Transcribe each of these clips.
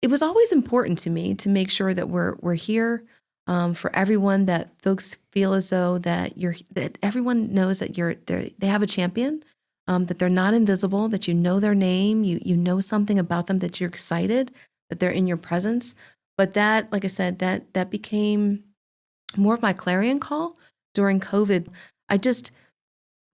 it was always important to me to make sure that we're here for everyone, that folks feel as though that everyone knows that they have a champion, that they're not invisible, that you know their name, you know something about them, that you're excited that they're in your presence. But that, like I said, that became more of my clarion call during COVID.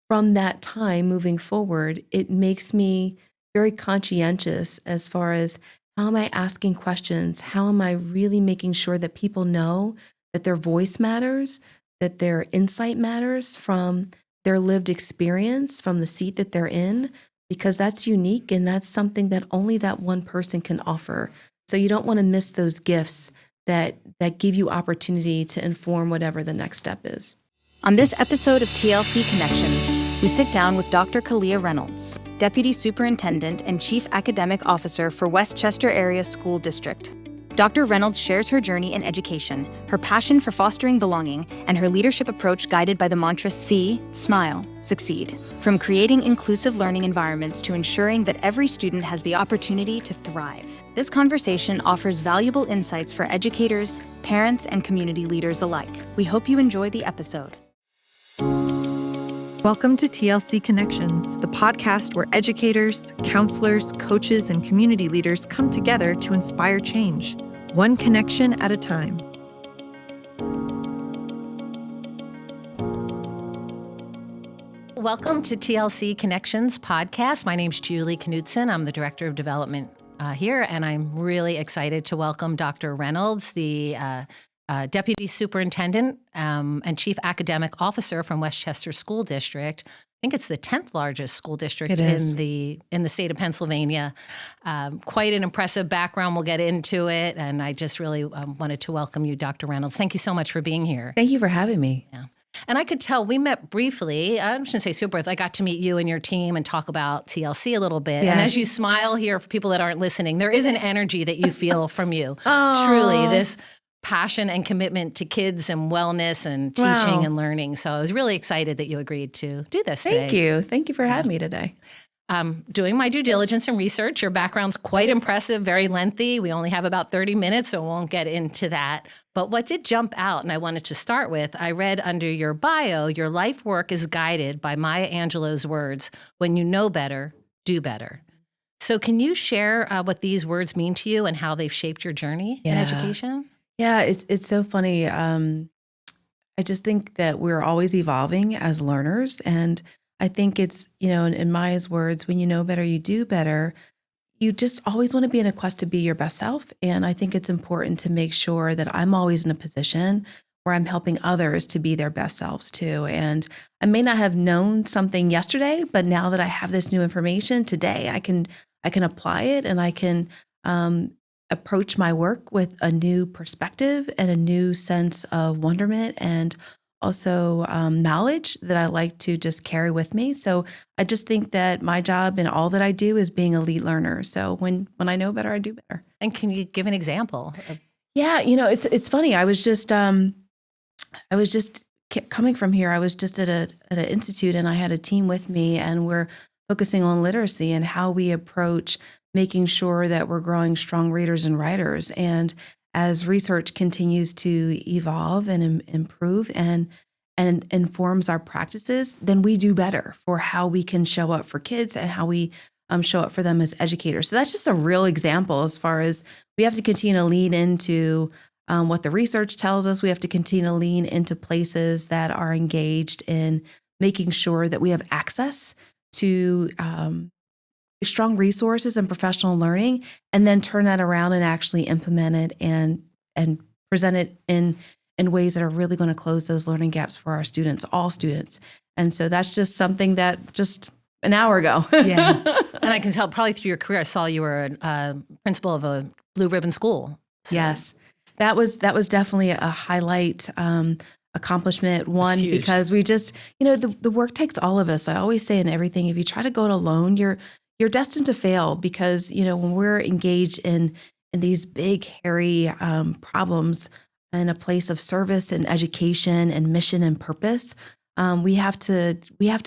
From that time moving forward, it makes me very conscientious as far as how am I asking questions? How am I really making sure that people know that their voice matters, that their insight matters from their lived experience, from the seat that they're in, because that's unique and that's something that only that one person can offer. So you don't want to miss those gifts that give you opportunity to inform whatever the next step is. On this episode of TLC Connections, we sit down with Dr. Kalia Reynolds, Deputy Superintendent and Chief Academic Officer for Westchester Area School District. Dr. Reynolds shares her journey in education, her passion for fostering belonging, and her leadership approach guided by the mantra See, Smile, Succeed. From creating inclusive learning environments to ensuring that every student has the opportunity to thrive. This conversation offers valuable insights for educators, parents, and community leaders alike. We hope you enjoy the episode. Welcome to TLC Connections, the podcast where educators, counselors, coaches, and community leaders come together to inspire change, one connection at a time. Welcome to TLC Connections podcast. My name's Julie Knudsen. I'm the Director of Development here, and I'm really excited to welcome Dr. Reynolds, the Deputy Superintendent and Chief Academic Officer from Westchester School District. I think it's the 10th largest school district in the state of Pennsylvania. Quite an impressive background. We'll get into it. And I just really wanted to welcome you, Dr. Reynolds. Thank you so much for being here. Thank you for having me. Yeah. And I could tell we met briefly. I shouldn't say super. I got to meet you and your team and talk about TLC a little bit. Yes. And as you smile here, for people that aren't listening, there is an energy that you feel from you. Truly, this passion and commitment to kids and wellness and teaching and learning. So I was really excited that you agreed to do this today. Thank you. Thank you for having me today. Doing my due diligence and research. Your background's quite impressive, very lengthy. We only have about 30 minutes, so we won't get into that. But what did jump out, and I wanted to start with, I read under your bio, your life work is guided by Maya Angelou's words, when you know better, do better. So can you share what these words mean to you and how they've shaped your journey in education? Yeah, it's so funny. I just think that we're always evolving as learners. And I think it's, in Maya's words, when you know better, you do better. You just always want to be in a quest to be your best self. And I think it's important to make sure that I'm always in a position where I'm helping others to be their best selves too. And I may not have known something yesterday, but now that I have this new information today, I can apply it and I can approach my work with a new perspective and a new sense of wonderment and also knowledge that I like to just carry with me. So I just think that my job and all that I do is being a lead learner. So when I know better, I do better. And can you give an example? Yeah, it's funny. I was just coming from here. I was just at an institute and I had a team with me and we're focusing on literacy and how we approach making sure that we're growing strong readers and writers. And as research continues to evolve and improve and informs our practices, then we do better for how we can show up for kids and how we show up for them as educators. So that's just a real example as far as we have to continue to lean into what the research tells us. We have to continue to lean into places that are engaged in making sure that we have access to strong resources and professional learning, and then turn that around and actually implement it and present it in ways that are really going to close those learning gaps for our students, all students. And so that's just something that just an hour ago. Yeah. And I can tell probably through your career, I saw you were a principal of a blue ribbon school. So. Yes. That was definitely a highlight accomplishment, one, because we just, the work takes all of us. I always say in everything, if you try to go it alone, you're destined to fail because, when we're engaged in these big, hairy problems in a place of service and education and mission and purpose, we have to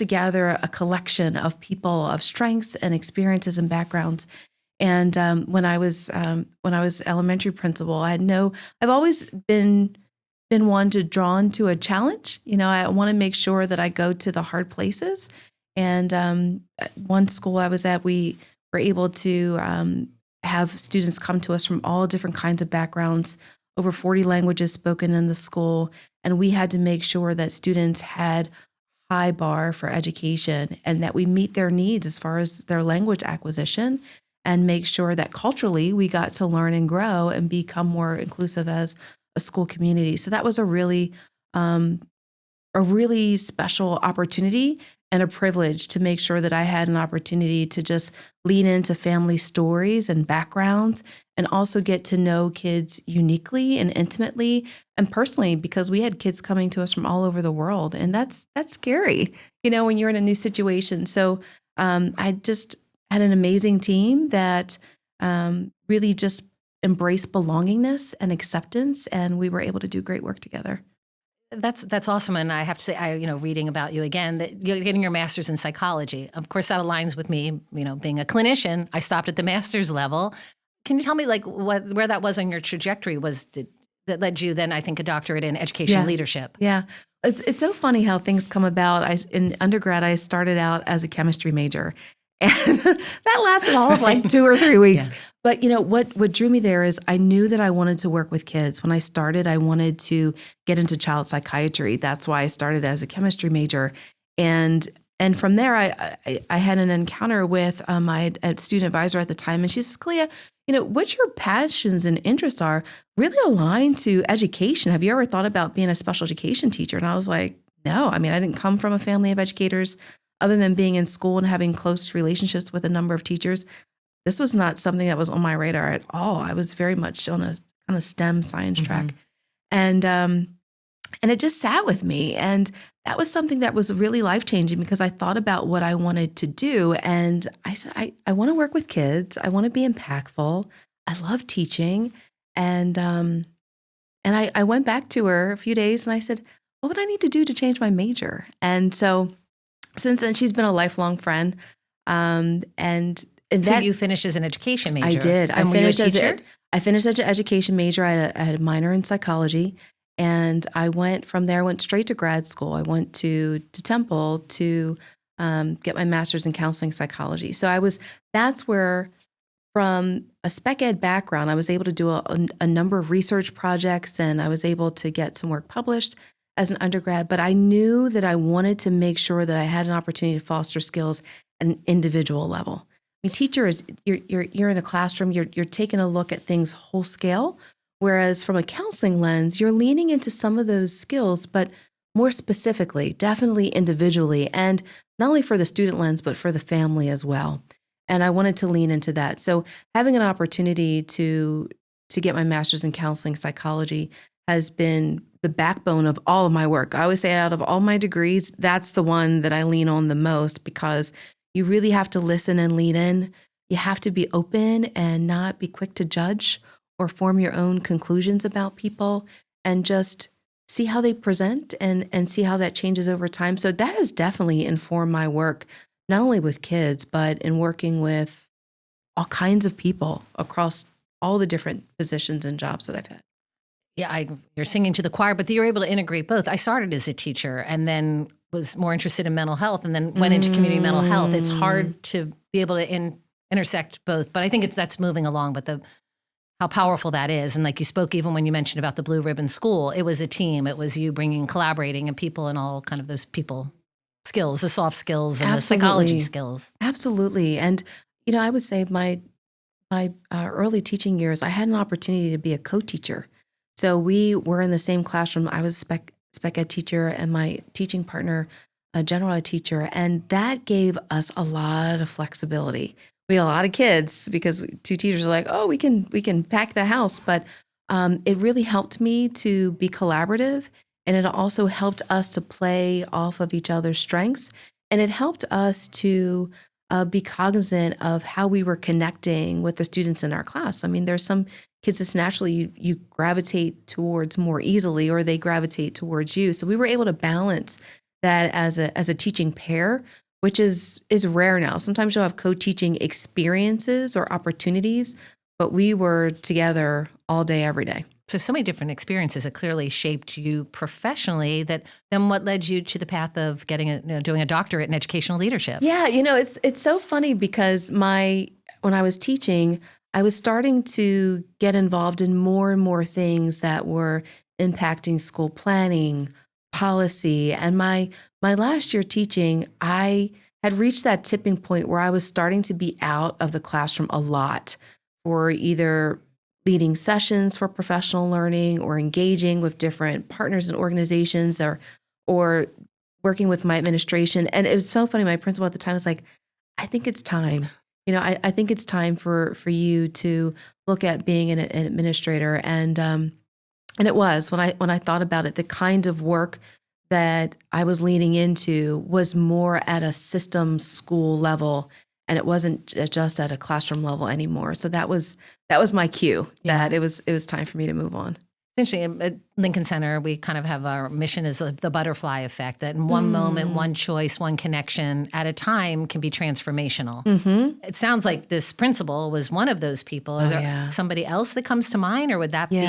gather a collection of people of strengths and experiences and backgrounds. And when I was elementary principal, I've always been one to drawn to a challenge. I want to make sure that I go to the hard places. And at one school I was at, we were able to have students come to us from all different kinds of backgrounds, over 40 languages spoken in the school. And we had to make sure that students had high bar for education and that we meet their needs as far as their language acquisition, and make sure that culturally we got to learn and grow and become more inclusive as a school community. So that was a really special opportunity and a privilege to make sure that I had an opportunity to just lean into family stories and backgrounds, and also get to know kids uniquely and intimately and personally, because we had kids coming to us from all over the world. And that's scary, when you're in a new situation. So I just had an amazing team that really just embraced belongingness and acceptance, and we were able to do great work together. That's awesome. And I have to say, reading about you again, that you're getting your master's in psychology. Of course, that aligns with me, being a clinician. I stopped at the master's level. Can you tell me where that was on your trajectory that led you then, I think, a doctorate in education leadership? Yeah. It's so funny how things come about. In undergrad, I started out as a chemistry major. And that lasted all of 2 or 3 weeks. Yeah. But what drew me there is I knew that I wanted to work with kids. When I started, I wanted to get into child psychiatry. That's why I started as a chemistry major. And from there, I had an encounter with my student advisor at the time, and she says, Kalia, what your passions and interests are really aligned to education. Have you ever thought about being a special education teacher? And I was like, no. I didn't come from a family of educators. Other than being in school and having close relationships with a number of teachers, this was not something that was on my radar at all. I was very much on a kind of STEM science track. And it just sat with me. And that was something that was really life-changing, because I thought about what I wanted to do. And I said, I want to work with kids. I want to be impactful. I love teaching. And I went back to her a few days and I said, what would I need to do to change my major? And so since then, she's been a lifelong friend. So you finished as an education major? I did. And were you a teacher? I finished as an education major. I had a minor in psychology. And I went from there, I went straight to grad school. I went to Temple to get my master's in counseling psychology. So that's where, from a spec ed background, I was able to do a number of research projects, and I was able to get some work published as an undergrad. But I knew that I wanted to make sure that I had an opportunity to foster skills at an individual level. Teacher is, you're in a classroom, you're taking a look at things whole scale. Whereas from a counseling lens, you're leaning into some of those skills, but more specifically, definitely individually, and not only for the student lens, but for the family as well. And I wanted to lean into that. So having an opportunity to get my master's in counseling psychology has been the backbone of all of my work. I always say, out of all my degrees, that's the one that I lean on the most, because you really have to listen and lean in. You have to be open and not be quick to judge or form your own conclusions about people, and just see how they present and see how that changes over time. So that has definitely informed my work, not only with kids, but in working with all kinds of people across all the different positions and jobs that I've had. Yeah, you're singing to the choir, but you're able to integrate both. I started as a teacher and then was more interested in mental health, and then went into community mental health. It's hard to be able to intersect both, but I think that's moving along. But how powerful that is. And like you spoke, even when you mentioned about the Blue Ribbon School, it was a team. It was you collaborating and people, and all kind of those people skills, the soft skills and the psychology skills. Absolutely. And, I would say my early teaching years, I had an opportunity to be a co-teacher. So we were in the same classroom. I was a spec ed teacher, and my teaching partner, a general ed teacher. And that gave us a lot of flexibility. We had a lot of kids, because two teachers are like, oh, we can pack the house. But it really helped me to be collaborative, and it also helped us to play off of each other's strengths. And it helped us to be cognizant of how we were connecting with the students in our class. There's some kids that naturally you gravitate towards more easily, or they gravitate towards you. So we were able to balance that as a teaching pair. which is rare now. Sometimes you'll have co-teaching experiences or opportunities, but we were together all day, every day. So many different experiences that clearly shaped you professionally. Then what led you to the path of doing a doctorate in educational leadership? Yeah, it's so funny because when I was teaching, I was starting to get involved in more and more things that were impacting school planning, policy, and my last year teaching, I had reached that tipping point where I was starting to be out of the classroom a lot for either leading sessions for professional learning or engaging with different partners and organizations or working with my administration. And it was so funny. My principal at the time was like, I think it's time. I think it's time for you to look at being an administrator. And it was when I thought about it, the kind of work that I was leaning into was more at a system school level, and it wasn't just at a classroom level anymore. So that was my cue that it was time for me to move on. Essentially, at Lincoln Center, we kind of have our mission is the butterfly effect, that in one moment, one choice, one connection at a time can be transformational. Mm-hmm. It sounds like this principal was one of those people. Is there somebody else that comes to mind, or would that be,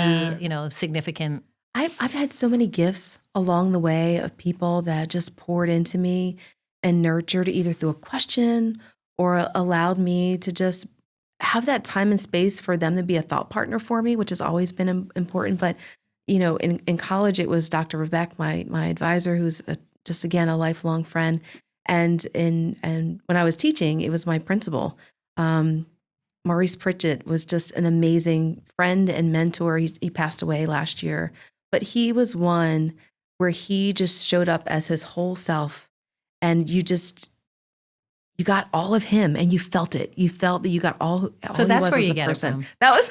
significant? I've had so many gifts along the way of people that just poured into me and nurtured either through a question or allowed me to just have that time and space for them to be a thought partner for me, which has always been important. But, in college, it was Dr. Rebecca, my advisor, who's just, again, a lifelong friend. And when I was teaching, it was my principal. Maurice Pritchett was just an amazing friend and mentor. He passed away last year, but he was one where he just showed up as his whole self, and you got all of him, and you felt it. You felt that you got all. So that's where you get person. it from. That was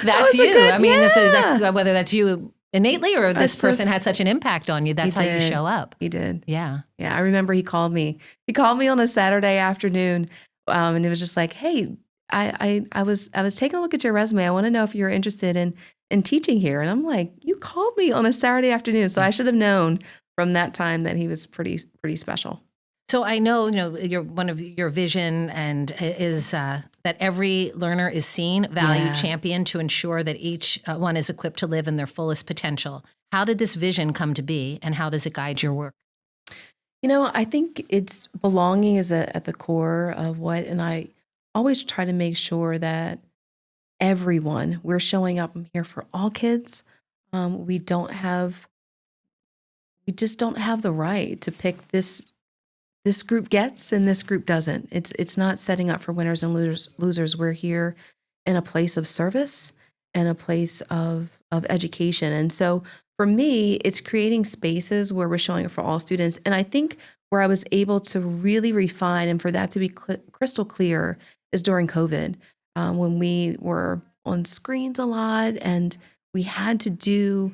that's you. I mean, so whether that's you innately or this person had such an impact on you, that's how you show up. He did. Yeah. I remember he called me. He called me on a Saturday afternoon, and it was just like, "Hey, I was taking a look at your resume. I want to know if you're interested in teaching here." And I'm like, "You called me on a Saturday afternoon," so I should have known from that time that he was pretty special. So I know, one of your vision and is that every learner is seen, valued, championed to ensure that each one is equipped to live in their fullest potential. How did this vision come to be, and how does it guide your work? I think it's belonging is at the core of what, and I always try to make sure that we're showing up. I'm here for all kids. We just don't have the right to pick this group gets and this group doesn't. It's not setting up for winners and losers. We're here in a place of service and a place of education. And so for me, it's creating spaces where we're showing up for all students. And I think where I was able to really refine and for that to be crystal clear is during COVID, when we were on screens a lot, and we had to do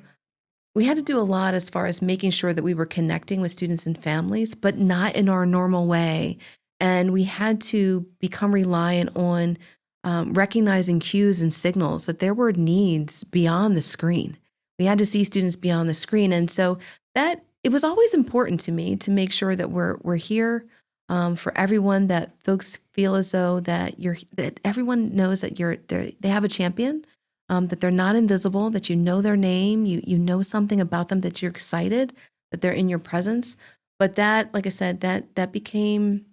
a lot as far as making sure that we were connecting with students and families, but not in our normal way. And we had to become reliant on recognizing cues and signals that there were needs beyond the screen. We had to see students beyond the screen. And so that it was always important to me to make sure that we're here for everyone, that folks feel as though that everyone knows that they have a champion. That they're not invisible, that you know their name, you know something about them, that you're excited, that they're in your presence. But that, like I said, that became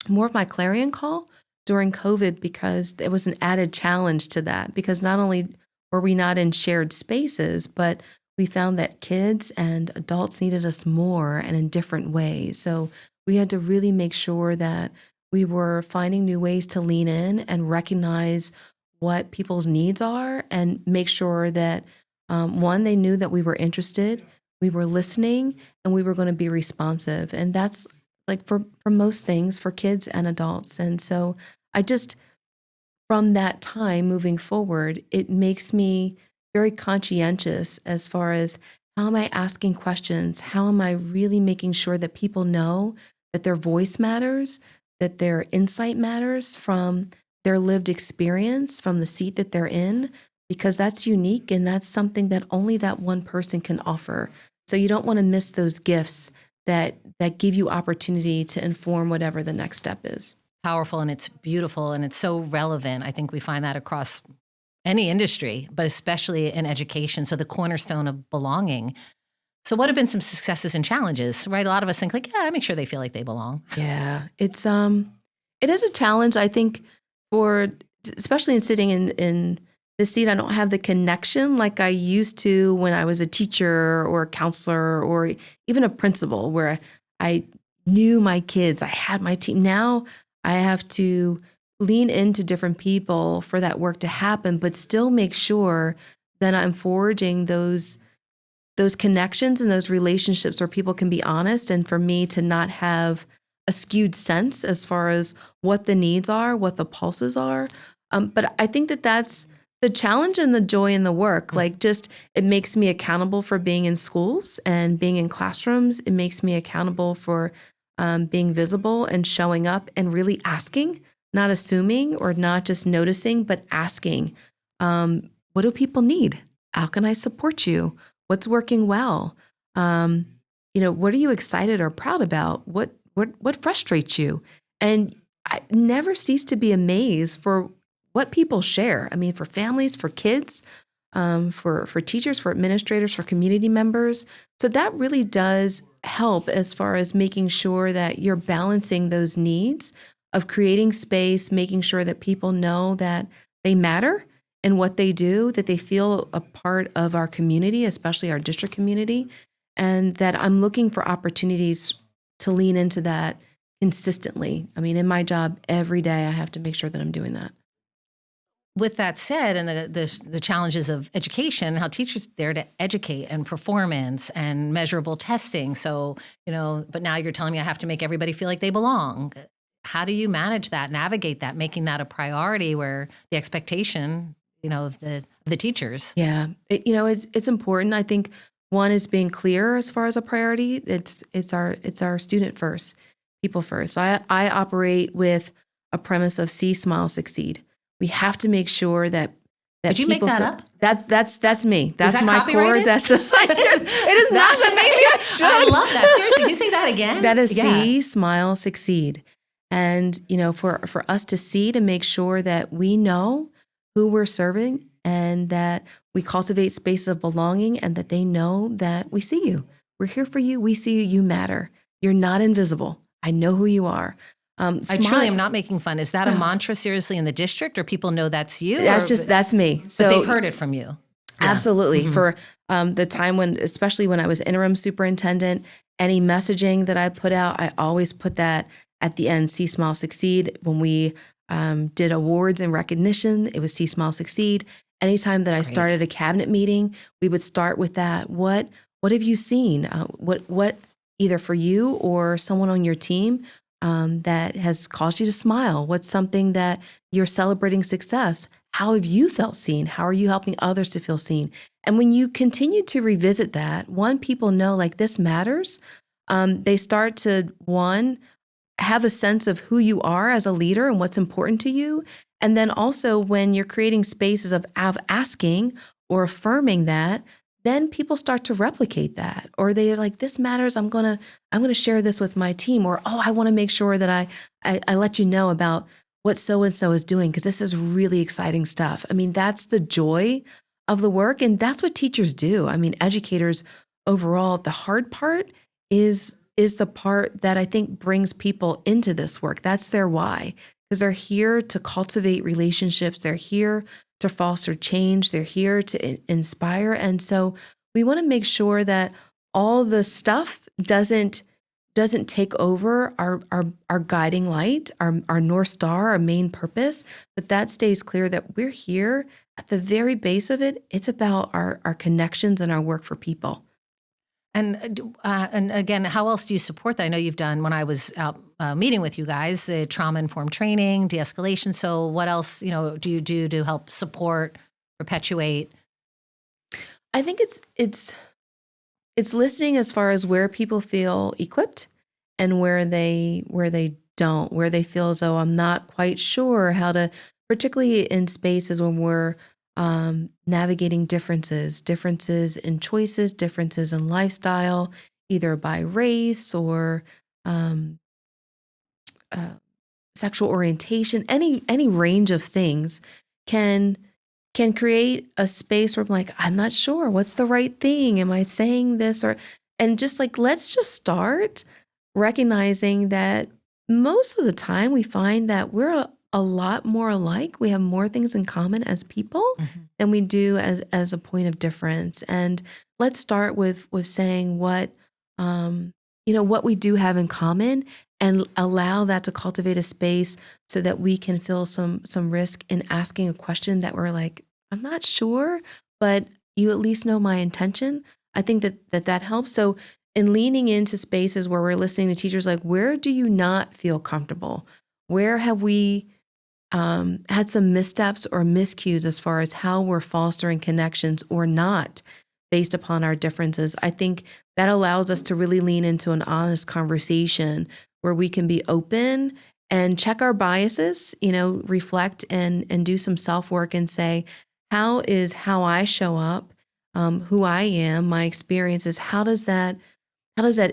more of my clarion call during COVID, because there was an added challenge to that, because not only were we not in shared spaces, but we found that kids and adults needed us more and in different ways. So we had to really make sure that we were finding new ways to lean in and recognize what people's needs are, and make sure that, one, they knew that we were interested, we were listening, and we were going to be responsive. And that's like for most things, for kids and adults. And so I just, from that time moving forward, it makes me very conscientious as far as how am I asking questions? How am I really making sure that people know that their voice matters, that their insight matters from their lived experience, from the seat that they're in, because that's unique and that's something that only that one person can offer. So you don't want to miss those gifts that give you opportunity to inform whatever the next step is. Powerful, and it's beautiful, and it's so relevant. I think we find that across any industry, but especially in education. So the cornerstone of belonging. So what have been some successes and challenges, right? A lot of us think like, yeah, make sure they feel like they belong. Yeah, it is a challenge. I think especially in sitting in this seat, I don't have the connection like I used to when I was a teacher or a counselor or even a principal, where I knew my kids, I had my team. Now I have to lean into different people for that work to happen, but still make sure that I'm forging those connections and those relationships where people can be honest, and for me to not have a skewed sense as far as what the needs are, what the pulses are. But I think that's the challenge and the joy in the work. Like, just, it makes me accountable for being in schools and being in classrooms. It makes me accountable for being visible and showing up and really asking, not assuming or not just noticing, but asking, what do people need? How can I support you? What's working well? What are you excited or proud about? What frustrates you? And I never cease to be amazed for what people share. I mean, for families, for kids, for teachers, for administrators, for community members. So that really does help as far as making sure that you're balancing those needs of creating space, making sure that people know that they matter in what they do, that they feel a part of our community, especially our district community, and that I'm looking for opportunities to lean into that consistently. I mean, in my job, every day, I have to make sure that I'm doing that. With that said, and the challenges of education, how teachers are there to educate and performance and measurable testing. So, but now you're telling me I have to make everybody feel like they belong. How do you manage that, navigate that, making that a priority where the expectation, of the teachers? Yeah, it's important. I think one is being clear as far as a priority. It's our student first, people first. So I operate with a premise of see, smile, succeed. We have to make sure that Did you make that up? That's me. That's that my core. copyrighted? That's just like it is not, but maybe I should. I love that. Seriously, can you say that again? That is see, smile, succeed. And for us to see, to make sure that we know who we're serving and that we cultivate spaces of belonging and that they know that we see you. We're here for you. We see you. You matter. You're not invisible. I know who you are. I truly am not making fun. Is that a mantra seriously in the district, or people know that's you? That's me. So but they've heard it from you. Absolutely. Mm-hmm. For the time especially when I was interim superintendent, any messaging that I put out, I always put that at the end, see, smile, succeed. When we did awards and recognition, it was see, smile, succeed. Anytime that I started a cabinet meeting, we would start with that. What have you seen? What either for you or someone on your team that has caused you to smile? What's something that you're celebrating success? How have you felt seen? How are you helping others to feel seen? And when you continue to revisit that, people know like this matters. They start to, have a sense of who you are as a leader and what's important to you. And then also when you're creating spaces of asking or affirming that, then people start to replicate that, or they're like, this matters. I'm going to share this with my team, or, I want to make sure that I let you know about what so-and-so is doing, because this is really exciting stuff. I mean, that's the joy of the work. And that's what teachers do. I mean, educators overall, the hard part is the part that I think brings people into this work. That's their why, because they're here to cultivate relationships. They're here to foster change. They're here to inspire. And so we want to make sure that all the stuff doesn't take over our guiding light, our North Star, our main purpose, that stays clear, that we're here at the very base of it. It's about our connections and our work for people. And again, how else do you support that? I know you've done, when I was out meeting with you guys, the trauma-informed training, de-escalation. So what else, do you do to help support, perpetuate? I think it's listening as far as where people feel equipped and where they don't, where they feel as though I'm not quite sure how to, particularly in spaces when we're navigating differences in choices, differences in lifestyle, either by race or um, uh, sexual orientation, any range of things can create a space where I'm like, I'm not sure what's the right thing. Am I saying this and just like, let's just start recognizing that most of the time we find that we're a lot more alike. We have more things in common as people than we do as a point of difference. And let's start with saying what, what we do have in common and allow that to cultivate a space so that we can feel some risk in asking a question that we're like, I'm not sure, but you at least know my intention. I think that helps. So in leaning into spaces where we're listening to teachers, like, where do you not feel comfortable? Where have we had some missteps or miscues as far as how we're fostering connections or not based upon our differences? I think that allows us to really lean into an honest conversation where we can be open and check our biases, reflect and do some self-work and say, how I show up, who I am, my experiences, how does that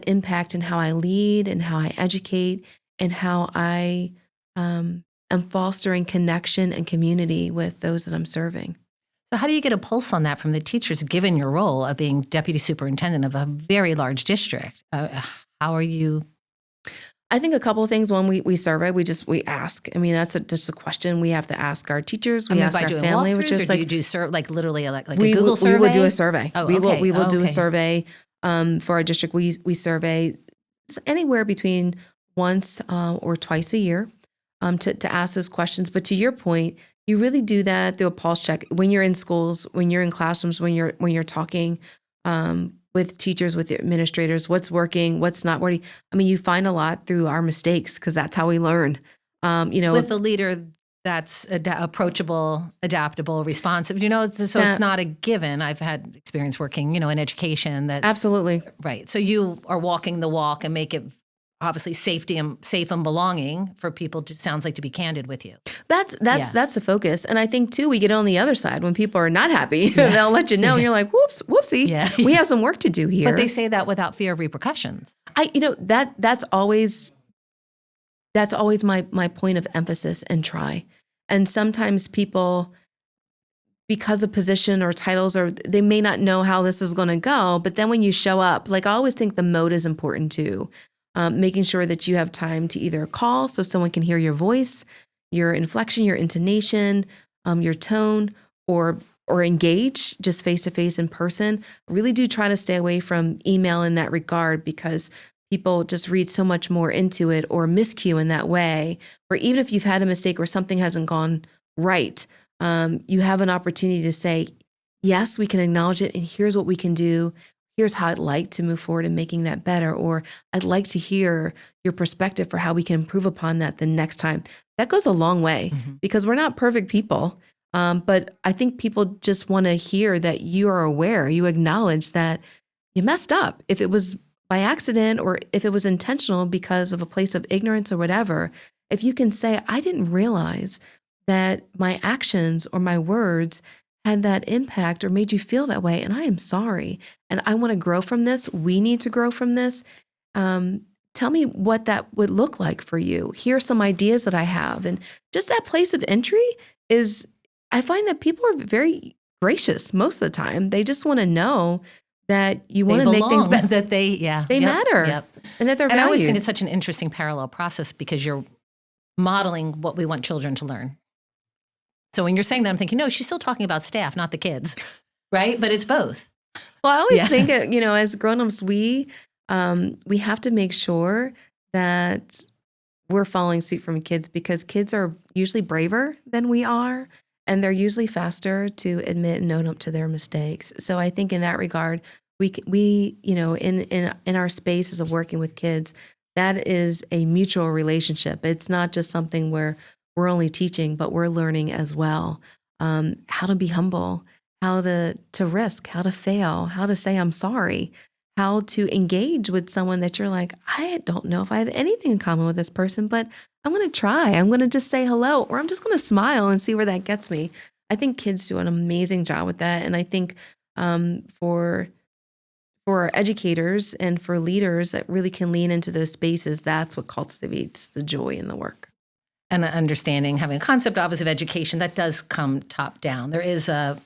impact in how I lead and how I educate and how I am fostering connection and community with those that I'm serving? So how do you get a pulse on that from the teachers, given your role of being deputy superintendent of a very large district? How are you? I think a couple of things. One, we survey. We ask. I mean, that's just a question we have to ask our teachers. We ask by our doing family, walkthroughs, which is or like, do you do literally like a Google survey? We will do a survey. Oh, we okay. will do a Okay. survey for our district. We survey anywhere between once or twice a year to ask those questions. But to your point, you really do that through a pulse check when you're in schools, when you're in classrooms, when you're talking with teachers, with the administrators, what's working, what's not working. I mean, you find a lot through our mistakes because that's how we learn. With a leader that's approachable, adaptable, responsive, so it's not a given. I've had experience working, in education that. Absolutely. Right. So you are walking the walk and make it obviously safe and belonging for people, it sounds like, to be candid with you. That's the focus. And I think too, we get on the other side when people are not happy, they'll let you know and you're like, whoopsie, we have some work to do here. But they say that without fear of repercussions. That's always my point of emphasis and try. And sometimes people, because of position or titles, or they may not know how this is going to go, but then when you show up, like, I always think the mode is important too. Making sure that you have time to either call so someone can hear your voice, your inflection, your intonation, your tone, or engage just face to face in person. I really do try to stay away from email in that regard because people just read so much more into it or miscue in that way. Or even if you've had a mistake or something hasn't gone right, you have an opportunity to say, yes, we can acknowledge it, and here's what we can do. Here's how I'd like to move forward in making that better, or I'd like to hear your perspective for how we can improve upon that the next time. That goes a long way because we're not perfect people. But I think people just want to hear that you are aware, you acknowledge that you messed up. If it was by accident or if it was intentional because of a place of ignorance or whatever, if you can say, I didn't realize that my actions or my words had that impact or made you feel that way, and I am sorry, and I want to grow from this. We need to grow from this. Tell me what that would look like for you. Here are some ideas that I have. And just that place of entry I find that people are very gracious most of the time. They just want to know that you want to make things better. That they matter. Yep. And that they're valued. And I always think it's such an interesting parallel process because you're modeling what we want children to learn. So when you're saying that, I'm thinking, no, she's still talking about staff, not the kids, right? But it's both. Well, I always think, as grown-ups, we have to make sure that we're following suit from kids because kids are usually braver than we are, and they're usually faster to admit and own up to their mistakes. So I think in that regard, we in our spaces of working with kids, that is a mutual relationship. It's not just something where we're only teaching, but we're learning as well. How to be humble, how to risk, how to fail, how to say I'm sorry, how to engage with someone that you're like, I don't know if I have anything in common with this person, but I'm going to try. I'm going to just say hello, or I'm just going to smile and see where that gets me. I think kids do an amazing job with that. And I think for for educators and for leaders that really can lean into those spaces, that's what cultivates the joy in the work. And understanding, having a concept office of education, that does come top down. There is like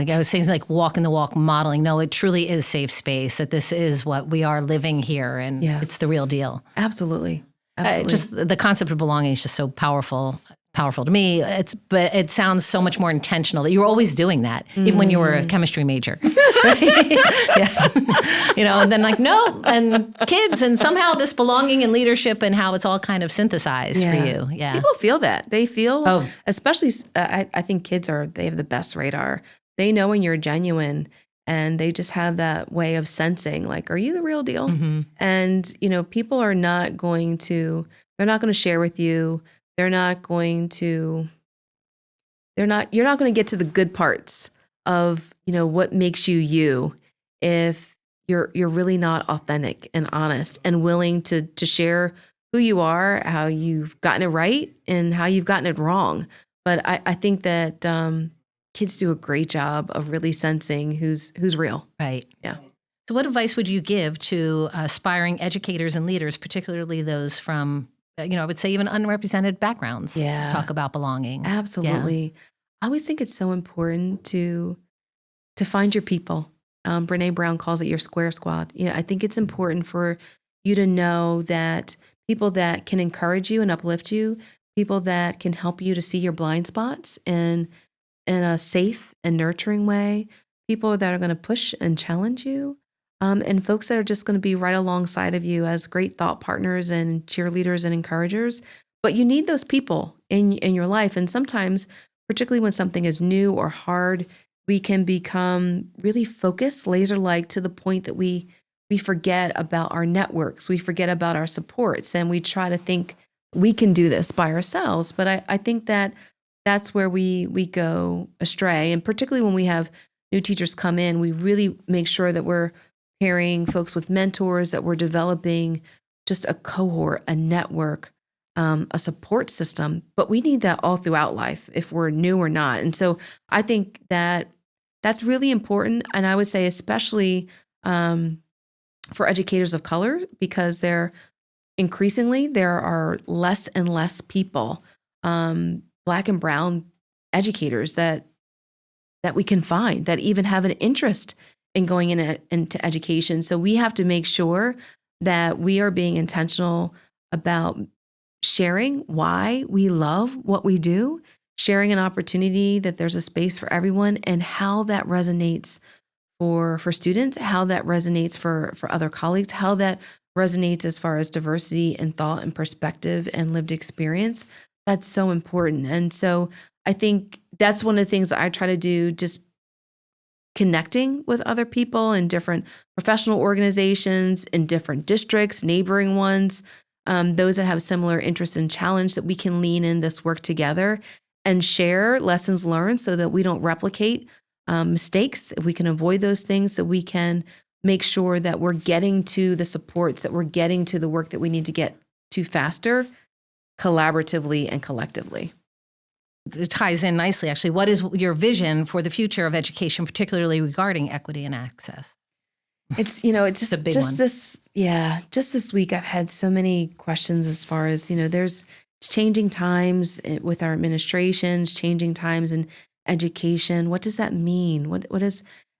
I was saying, like walking the walk modeling. No, it truly is safe space, that this is what we are living here, and it's the real deal. Absolutely. Absolutely. Just the concept of belonging is just so powerful to me. But it sounds so much more intentional that you were always doing that, even when you were a chemistry major. And then no, and kids, and somehow this belonging and leadership and how it's all kind of synthesized for you. Yeah. People feel that. They feel, especially, I think kids they have the best radar. They know when you're genuine, and they just have that way of sensing, like, are you the real deal? Mm-hmm. And, people are not going to, they're not going to share with you. You're not going to get to the good parts of, what makes you if you're really not authentic and honest and willing to share who you are, how you've gotten it right and how you've gotten it wrong. But I think that kids do a great job of really sensing who's real. Right. Yeah. So what advice would you give to aspiring educators and leaders, particularly those from, I would say even unrepresented backgrounds, talk about belonging? Absolutely. Yeah. I always think it's so important to find your people. Brene Brown calls it your square squad. I think it's important for you to know that people that can encourage you and uplift you, people that can help you to see your blind spots in a safe and nurturing way, people that are going to push and challenge you, and folks that are just going to be right alongside of you as great thought partners and cheerleaders and encouragers. But you need those people in your life. And sometimes, particularly when something is new or hard, we can become really focused, laser-like, to the point that we forget about our networks. We forget about our supports, and we try to think we can do this by ourselves. But I think that that's where we go astray. And particularly when we have new teachers come in, we really make sure that we're pairing folks with mentors, that we're developing just a cohort, a network, a support system. But we need that all throughout life, if we're new or not. And so I think that that's really important. And I would say especially for educators of color, because there are less and less people, Black and brown educators that we can find that even have an interest in going into education. So we have to make sure that we are being intentional about sharing why we love what we do, sharing an opportunity that there's a space for everyone, and how that resonates for students, how that resonates for other colleagues, how that resonates as far as diversity and thought and perspective and lived experience. That's so important. And so I think that's one of the things that I try to do, just connecting with other people in different professional organizations, in different districts, neighboring ones, those that have similar interests and challenge, that we can lean in this work together and share lessons learned so that we don't replicate mistakes. If we can avoid those things, so we can make sure that we're getting to the supports, that we're getting to the work that we need to get to faster, collaboratively and collectively. It ties in nicely, actually. What is your vision for the future of education, particularly regarding equity and access? It's just this week I've had so many questions as far as, there's changing times with our administrations, changing times in education. What does that mean?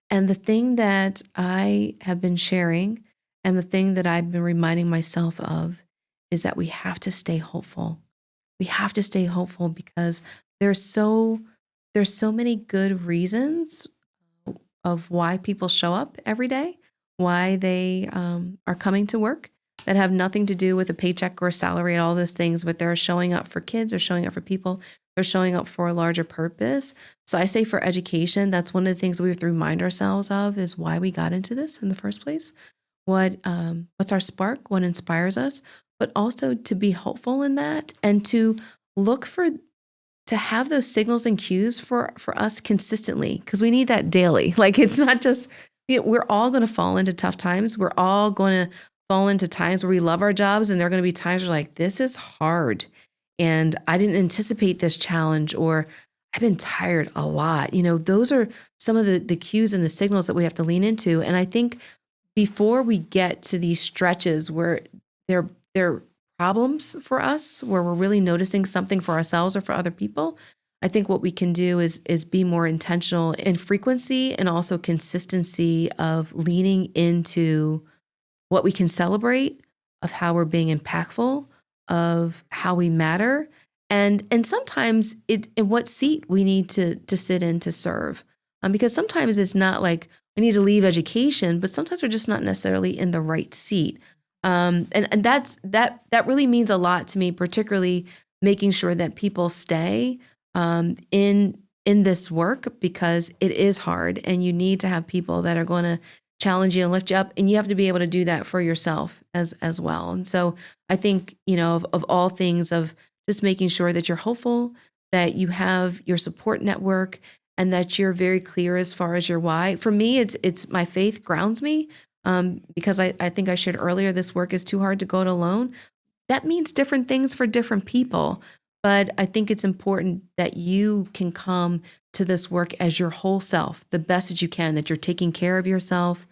And the thing that I have been sharing, and the thing that I've been reminding myself of, is that we have to stay hopeful. We have to stay hopeful because there's so many good reasons of why people show up every day, why they are coming to work, that have nothing to do with a paycheck or a salary and all those things, but they're showing up for kids, they're showing up for people, they're showing up for a larger purpose. So I say for education, that's one of the things we have to remind ourselves of, is why we got into this in the first place. What's our spark? What inspires us? But also to be hopeful in that, and to look to have those signals and cues for us consistently, because we need that daily. Like, it's not just, we're all going to fall into tough times. We're all going to fall into times where we love our jobs, and there are going to be times where like, this is hard and I didn't anticipate this challenge, or I've been tired a lot. Those are some of the cues and the signals that we have to lean into. And I think before we get to these stretches where they're problems for us, where we're really noticing something for ourselves or for other people, I think what we can do is be more intentional in frequency and also consistency of leaning into what we can celebrate, of how we're being impactful, of how we matter, and sometimes in what seat we need to sit in to serve. Because sometimes it's not like we need to leave education, but sometimes we're just not necessarily in the right seat. And that really means a lot to me, particularly making sure that people stay in this work, because it is hard, and you need to have people that are going to challenge you and lift you up, and you have to be able to do that for yourself as well. And so I think, of all things, of just making sure that you're hopeful, that you have your support network, and that you're very clear as far as your why. For me, it's my faith grounds me, because I think I shared earlier, this work is too hard to go it alone. That means different things for different people. But I think it's important that you can come to this work as your whole self, the best that you can, that you're taking care of yourself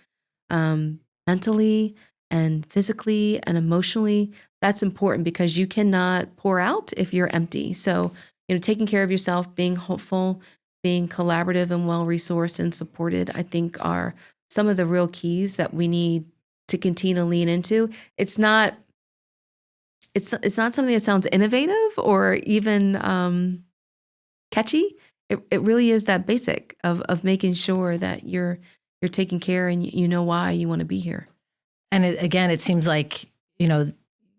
mentally and physically and emotionally. That's important, because you cannot pour out if you're empty. So, taking care of yourself, being hopeful, being collaborative and well-resourced and supported, I think are some of the real keys that we need to continue to lean into. It's not something that sounds innovative or even catchy. It really is that basic of making sure that you're taking care, and you know why you want to be here. And again, it seems like,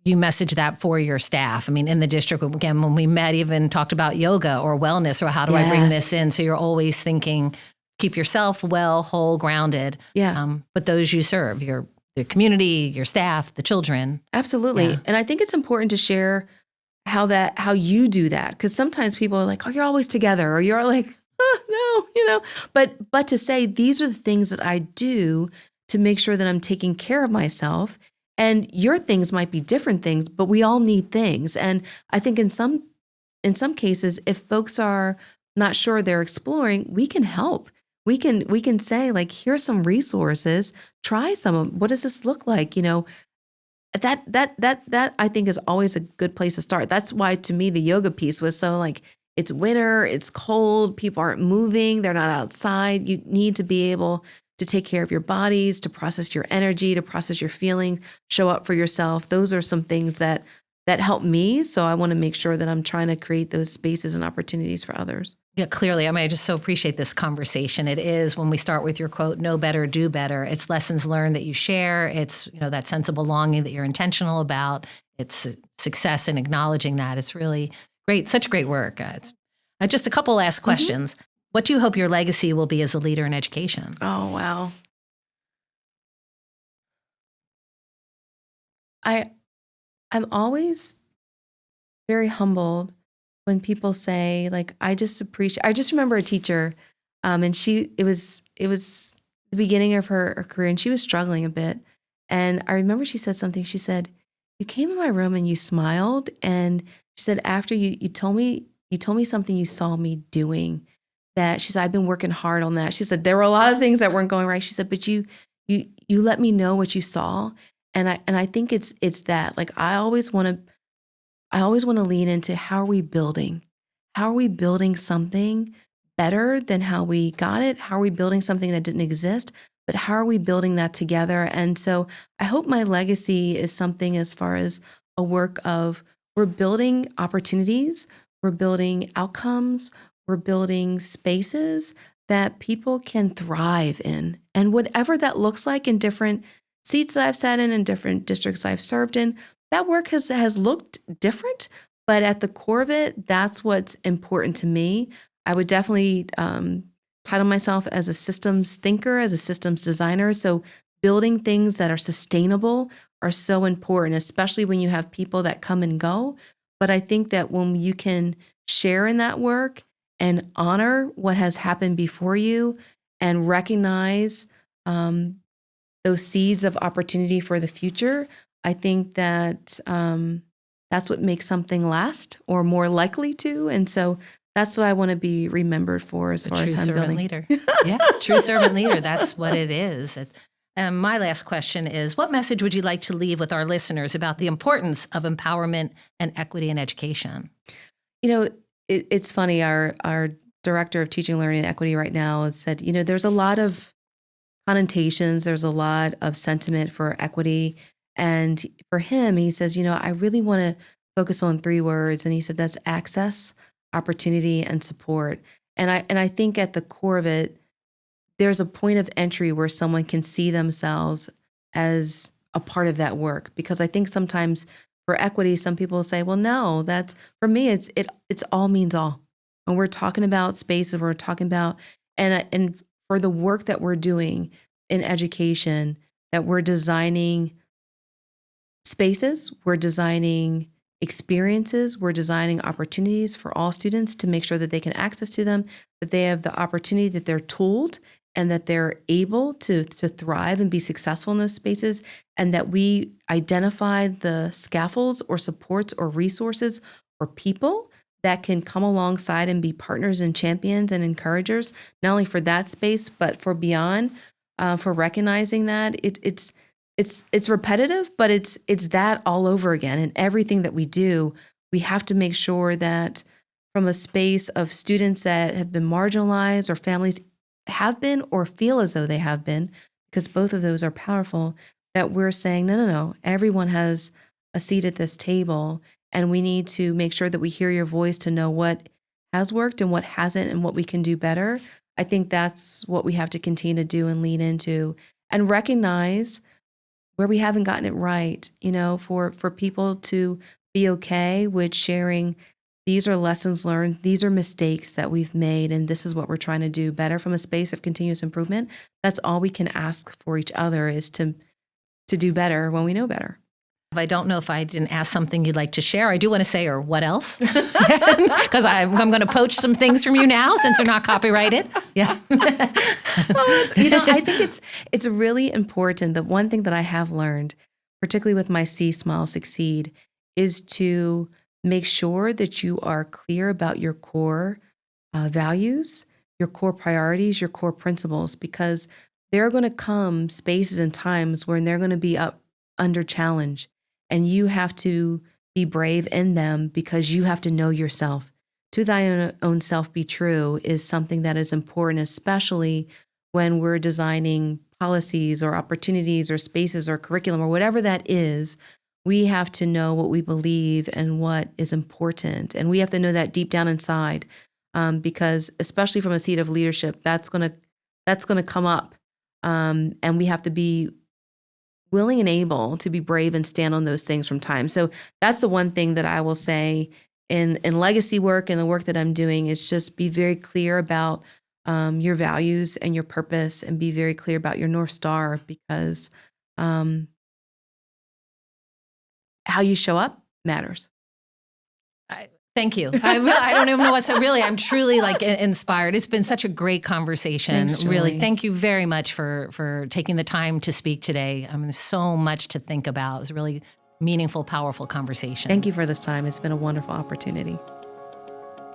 you message that for your staff. I mean, in the district, again, when we met, even talked about yoga or wellness, or how do I bring this in? So you're always thinking, keep yourself well, whole, grounded. Yeah. But those you serve, your community, your staff, the children. Absolutely. Yeah. And I think it's important to share how you do that, because sometimes people are like, oh, you're always together, or you're like, oh, no, but to say, these are the things that I do to make sure that I'm taking care of myself. And your things might be different things, but we all need things. And I think in some cases, if folks are not sure they're exploring, we can help. We can say, like, here's some resources, try some of them. What does this look like? That I think is always a good place to start. That's why, to me, the yoga piece was so, like, it's winter, it's cold, people aren't moving, they're not outside. You need to be able to take care of your bodies, to process your energy, to process your feeling, show up for yourself. Those are some things that help me. So I want to make sure that I'm trying to create those spaces and opportunities for others. Yeah, clearly. I mean, I just so appreciate this conversation. It is, when we start with your quote, know better, do better. It's lessons learned that you share. It's, that sense of belonging that you're intentional about. It's success in acknowledging that. It's really great. Such great work. It's just a couple last questions. Mm-hmm. What do you hope your legacy will be as a leader in education? Oh, wow. I'm always very humbled when people say, like, I just remember a teacher, and it was the beginning of her career, and she was struggling a bit. And I remember she said something. She said, you came in my room and you smiled. And she said, after you told me something you saw me doing, that she said, I've been working hard on that. She said, there were a lot of things that weren't going right. She said, but you let me know what you saw. And I think it's that, like, I always want to lean into, how are we building? How are we building something better than how we got it? How are we building something that didn't exist? But how are we building that together? And so I hope my legacy is something as far as a work of, we're building opportunities, we're building outcomes, we're building spaces that people can thrive in. And whatever that looks like in different seats that I've sat in different districts I've served in, that work has looked different, but at the core of it, that's what's important to me. I would definitely title myself as a systems thinker, as a systems designer. So building things that are sustainable are so important, especially when you have people that come and go. But I think that when you can share in that work and honor what has happened before you, and recognize those seeds of opportunity for the future, I think that that's what makes something last, or more likely to. And so That's what I want to be remembered for as A far true as home servant building. leader. Yeah, true servant leader. That's what it is. My last question is, what message would you like to leave with our listeners about the importance of empowerment and equity in education? It's funny. Our director of teaching, learning, and equity right now has said, there's a lot of connotations. There's a lot of sentiment for equity. And for him, he says, I really want to focus on 3 words. And he said, that's access, opportunity, and support. And I think at the core of it, there's a point of entry where someone can see themselves as a part of that work. Because I think sometimes for equity, some people say, well, no, that's for me, it's all means all. And we're talking about spaces, we're talking about, and for the work that we're doing in education, that we're designing spaces, we're designing experiences, we're designing opportunities for all students to make sure that they can access to them, that they have the opportunity, that they're tooled, and that they're able to thrive and be successful in those spaces, and that we identify the scaffolds or supports or resources or people that can come alongside and be partners and champions and encouragers, not only for that space, but for beyond, for recognizing that it's repetitive, but it's that all over again. And everything that we do, we have to make sure that from a space of students that have been marginalized or families have been or feel as though they have been, because both of those are powerful, that we're saying, no, everyone has a seat at this table. And we need to make sure that we hear your voice to know what has worked and what hasn't and what we can do better. I think that's what we have to continue to do and lean into and recognize where we haven't gotten it right, for people to be okay with sharing. These are lessons learned. These are mistakes that we've made, and this is what we're trying to do better from a space of continuous improvement. That's all we can ask for each other, is to do better when we know better. I don't know if I didn't ask something you'd like to share. I do want to say, or what else? Because I'm going to poach some things from you now since they're not copyrighted. Yeah. Well, I think it's really important. The one thing that I have learned, particularly with my See, Smile, Succeed, is to make sure that you are clear about your core values, your core priorities, your core principles, because there are going to come spaces and times when they're going to be up under challenge. And you have to be brave in them because you have to know yourself. To thy own self be true is something that is important, especially when we're designing policies or opportunities or spaces or curriculum or whatever that is. We have to know what we believe and what is important. And we have to know that deep down inside, because especially from a seat of leadership, that's gonna come up. And we have to be willing and able to be brave and stand on those things from time. So that's the one thing that I will say in legacy work and the work that I'm doing, is just be very clear about your values and your purpose, and be very clear about your North Star, because how you show up matters. Thank you. I don't even know what to really. I'm truly inspired. It's been such a great conversation. Thanks, really, Julie. thank you very much for taking the time to speak today. I mean, there's so much to think about. It was a really meaningful, powerful conversation. Thank you for this time. It's been a wonderful opportunity.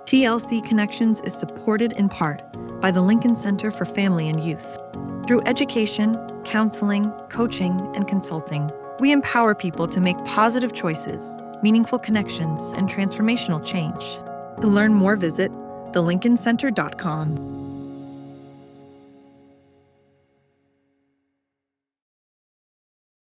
TLC Connections is supported in part by the Lincoln Center for Family and Youth. Through education, counseling, coaching, and consulting, we empower people to make positive choices, meaningful connections, and transformational change. To learn more, visit thelincolncenter.com.